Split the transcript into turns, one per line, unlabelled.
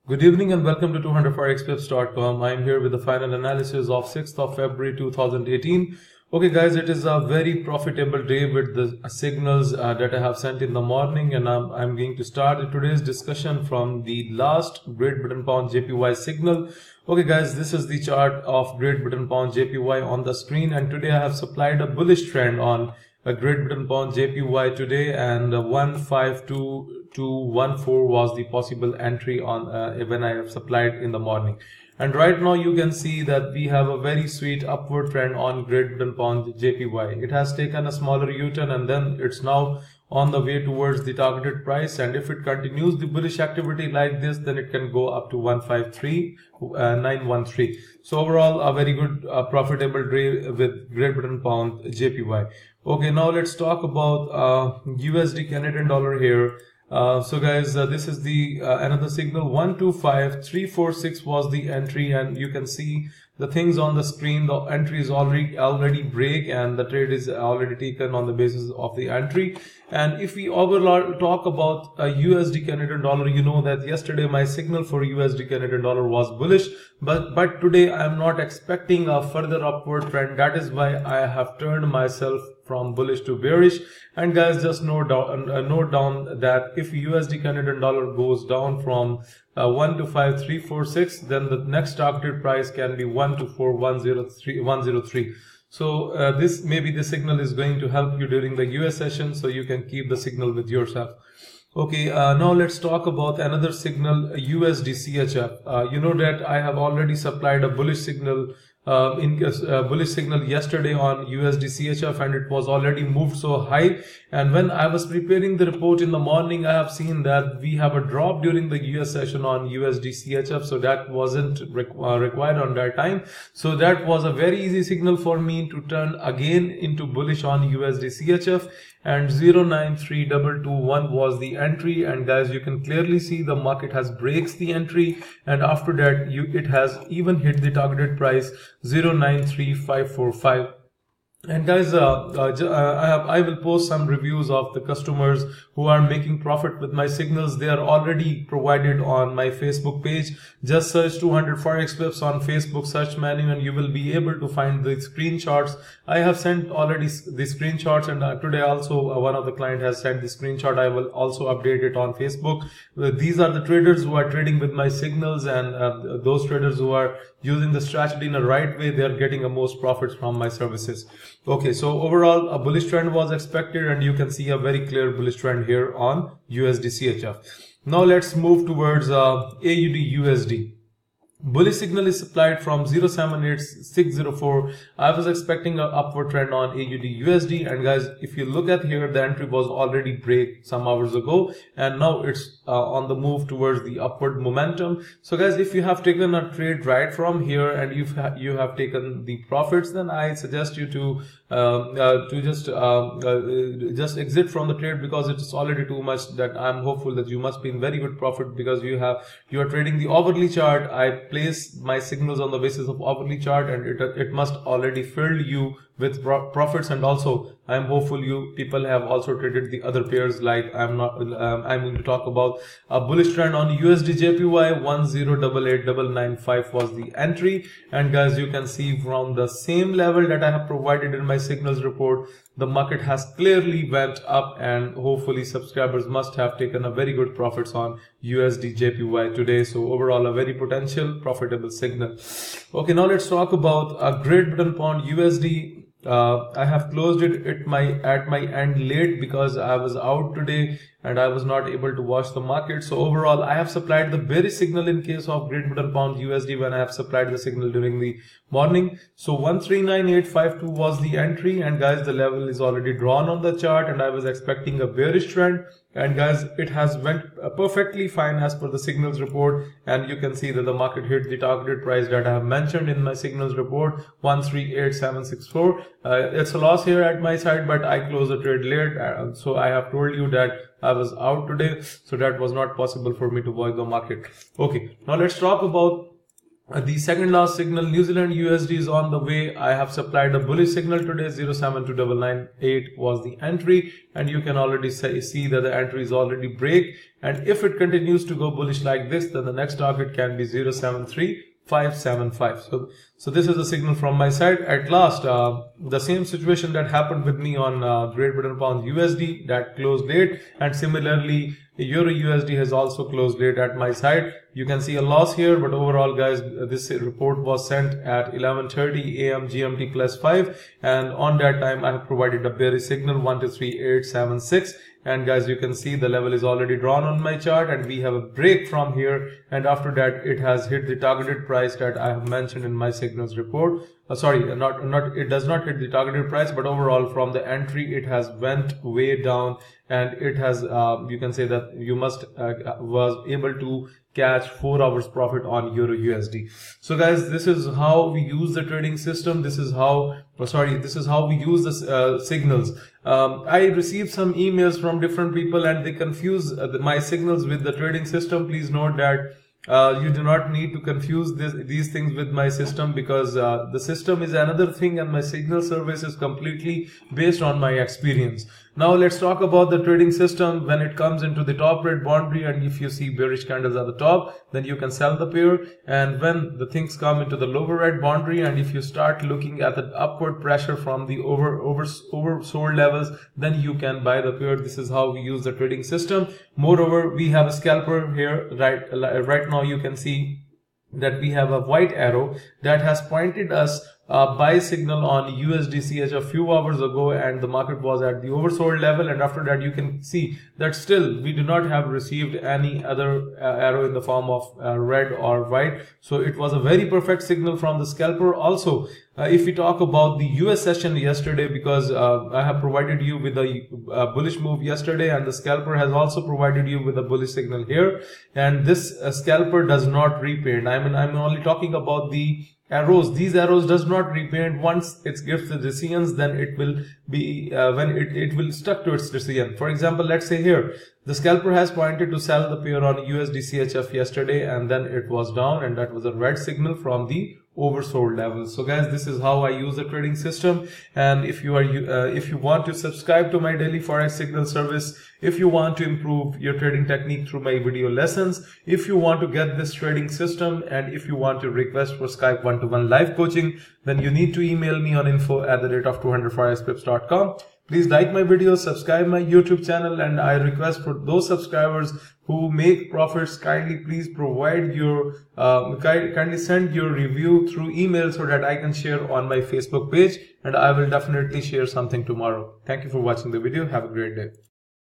Good evening and welcome to 200forexpips.com. I'm here with the final analysis of 6th of February 2018. Okay guys, it is a very profitable day with the signals that I have sent in the morning, and I'm going to start today's discussion from the last Great Britain Pound JPY signal. Okay guys, this is the chart of Great Britain Pound JPY on the screen, and today I have supplied a bullish trend on a Great Britain Pound JPY today, and 15214 was the possible entry on when I have supplied in the morning. And right now you can see that we have a very sweet upward trend on Great Britain Pound JPY. It has taken a smaller U-turn and then it's now on the way towards the targeted price, and if it continues the bullish activity like this, then it can go up to 153,913. So overall a very good profitable day with Great Britain Pound JPY. Okay, now let's talk about USD Canadian dollar here. So guys, this is the another signal. 125346 was the entry, and you can see the things on the screen. The entry is already break, and the trade is already taken on the basis of the entry. And if we overall talk about USD Canadian dollar, you know that yesterday my signal for USD Canadian dollar was bullish, but today I am not expecting a further upward trend. That is why I have turned myself from bullish to bearish. And guys, just note down that if USD Canadian dollar goes down from 125,346, then the next targeted price can be 124,103. So this maybe the signal is going to help you during the US session, so you can keep the signal with yourself. Okay, now let's talk about another signal, USD CHF. You know that I have already supplied a bullish signal bullish signal yesterday on USD CHF, and it was already moved so high. And when I was preparing the report in the morning, I have seen that we have a drop during the US session on USD CHF, so that wasn't required on that time. So that was a very easy signal for me to turn again into bullish on USD CHF, and 093221 was the entry. And guys, you can clearly see the market has breaks the entry, and after that it has even hit the targeted price 093545. And guys, I will post some reviews of the customers who are making profit with my signals. They are already provided on my Facebook page. Just search 200 Forex Pips on Facebook search menu, and you will be able to find the screenshots. I have sent already the screenshots, and today also one of the client has sent the screenshot. I will also update it on Facebook. These are the traders who are trading with my signals, and those traders who are using the strategy in the right way, they are getting the most profits from my services. Okay, so overall a bullish trend was expected, and you can see a very clear bullish trend here on USD CHF. Now let's move towards AUD USD. Bullish signal is supplied from 078604. I was expecting an upward trend on AUD USD, and guys, if you look at here, the entry was already break some hours ago, and now it's on the move towards the upward momentum. So guys, if you have taken a trade right from here and you have taken the profits, then I suggest you to just exit from the trade, because it is already too much. That I'm hopeful that you must be in very good profit, because you are trading the hourly chart. I place my signals on the basis of hourly chart, and it must already filled you with profits. And also I am hopeful you people have also traded the other pairs. Like I'm going to talk about a bullish trend on USD JPY. 1088995 was the entry, and guys, you can see from the same level that I have provided in my signals report, the market has clearly went up, and hopefully subscribers must have taken a very good profits on USD JPY today. So overall a very potential profitable signal. Okay, now let's talk about a Great Britain Pound USD. I have closed it at my end late because I was out today and I was not able to watch the market. So overall I have supplied the bearish signal in case of Great Britain Pound USD when I have supplied the signal during the morning. So 139852 was the entry, and guys, the level is already drawn on the chart, and I was expecting a bearish trend, and guys, it has went perfectly fine as per the signals report. And you can see that the market hit the targeted price that I have mentioned in my signals report, 138764. It's a loss here at my side, but I closed the trade late, so I have told you that I was out today, so that was not possible for me to watch the market. Okay, now let's talk about The second last signal, New Zealand USD, is on the way. I have supplied a bullish signal today. 0.72998 was the entry, and you can already see that the entry is already break. And if it continues to go bullish like this, then the next target can be 0.73575. So this is a signal from my side. At last, the same situation that happened with me on Great Britain Pound USD, that closed late, and similarly Euro USD has also closed late at my side. You can see a loss here, but overall, guys, this report was sent at 11:30 a.m. GMT +5, and on that time I have provided a bearish signal 123.876. And guys, you can see the level is already drawn on my chart, and we have a break from here, and after that it has hit the targeted price that I have mentioned in my signals report. It does not hit the targeted price, but overall from the entry it has went way down, and it has you can say that you must was able to catch 4 hours profit on Euro USD. So guys, this is how we use the trading system. This is how we use the signals. I received some emails from different people, and they confuse my signals with the trading system. Please note that you do not need to confuse these things with my system, because the system is another thing and my signal service is completely based on my experience. Now let's talk about the trading system. When it comes into the top red boundary, and if you see bearish candles at the top, then you can sell the pair. And when the things come into the lower red boundary, and if you start looking at the upward pressure from the oversold levels, then you can buy the pair. This is how we use the trading system. Moreover, we have a scalper here. Right now you can see that we have a white arrow that has pointed us buy signal on USD CHF a few hours ago, and the market was at the oversold level, and after that you can see that still we do not have received any other arrow in the form of red or white. So it was a very perfect signal from the scalper. Also, if we talk about the US session yesterday, because I have provided you with a bullish move yesterday, and the scalper has also provided you with a bullish signal here, and this scalper does not repaint. I'm only talking about the arrows. These arrows does not repaint. Once it gives the decisions, then it will be it will stuck to its decision. For example, let's say here the scalper has pointed to sell the pair on USD CHF yesterday, and then it was down, and that was a red signal from the oversold levels. So guys, this is how I use the trading system. And if you want to subscribe to my daily forex signal service, if you want to improve your trading technique through my video lessons, if you want to get this trading system, and if you want to request for Skype one-to-one live coaching, then you need to email me on info@200forexpips.com. Please like my videos, subscribe my YouTube channel, and I request for those subscribers who make profits, please provide your kindly send your review through email so that I can share on my Facebook page, and I will definitely share something tomorrow. Thank you for watching the video. Have a great day.